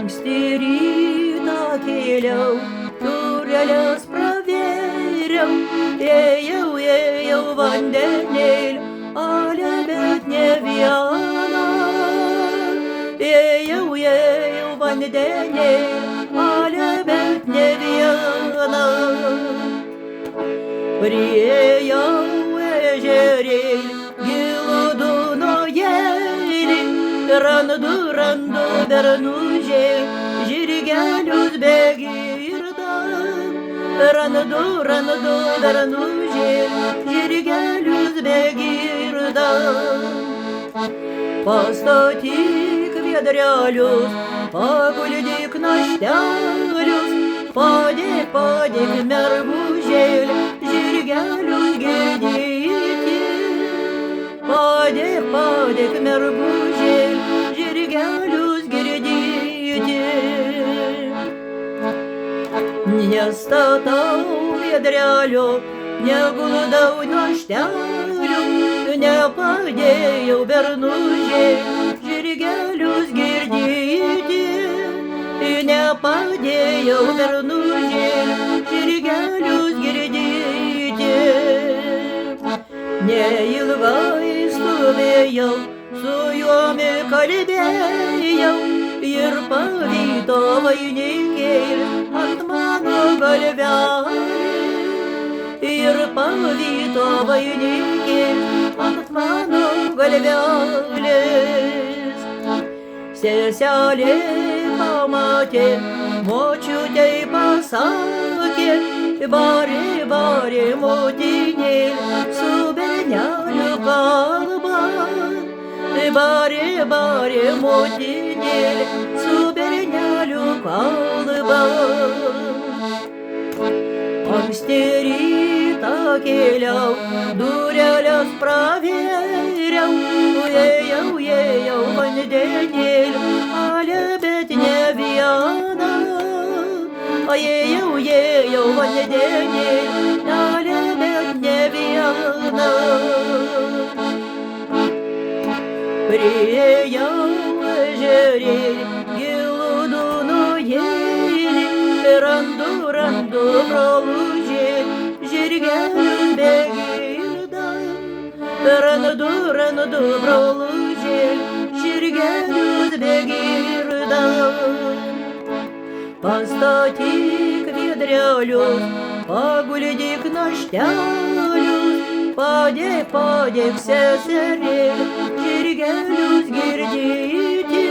Anksti rytą kėliau, dureles pravėriau, ėjau vandenėlį, ale bet ne vieną. Ėjau vandenėlį, ale bet ne vieną. Priėjau ežerėlį, gilų Dunojėlį, randu bernužė, žirgelius begirdan. Randu bernužė, žirgelius begirdan. Pastatyk viedrelius, paguldyk naštelius, padėk mergužėlį, žirgelius girdyti. Padėk mergužėlį, žirgelius girdyti. Nestatau viedrelio, neguldau naštelių, nepadėjau bernužėlį, žirgelius girdyti. Nepadėjau bernužėlį, žirgelius girdyti. Neilgai stovėjau, su juomi kalbėjau, ir pavydo vainikėlį ant mano galvelės. Ir pavydo vainikėlį ant mano galvelės. Seselė pamatė, močiutei pasakė, barė motinėlį su berneliu kalba. Barė motinėlį su berneliu kalba. Anksti rytą kėliau, dureles pravėriau, ėjau vandenėlį, ale bet ne vieną. Ėjau vandenėlį, ale bet ne vieną. Priėjau ežerėlį, gilų Dunojėlį, randu brolužėlį, žirgelius begirdan. Randu brolužėlį, žirgelius begirdan. Pastatyk viedrelius, paguldyk naštelius, padėk seserėlį, žirgelius girdyti.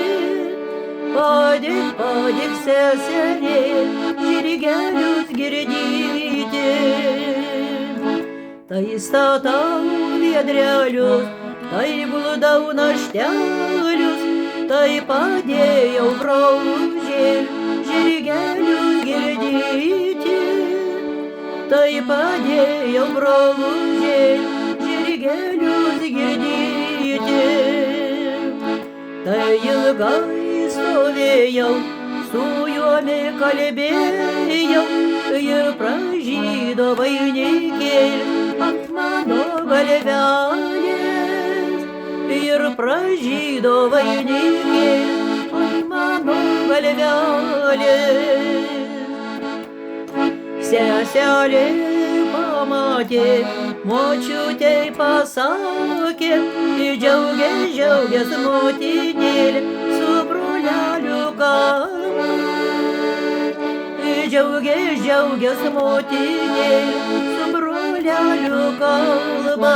Padėk seserėlį, žirgelius girdyti. Tai statau viedrelius, tai guldau naštelius, tai padėjau brolužėlį, žirgelius girdyti. Tai padėjau brolužėlį, žirgelius girdyti. Tai ilgai stovėjau, su juomi kalbėjau, ir pražydo vainikėlį ant mano galvelės. Ir pražydo vainikėlį ant mano galvelės. Seselė pamatė, močiutei pasakė, džiaugės motinėlį su broleliu kalba. Džiaugės motinėlį su broleliu kalba.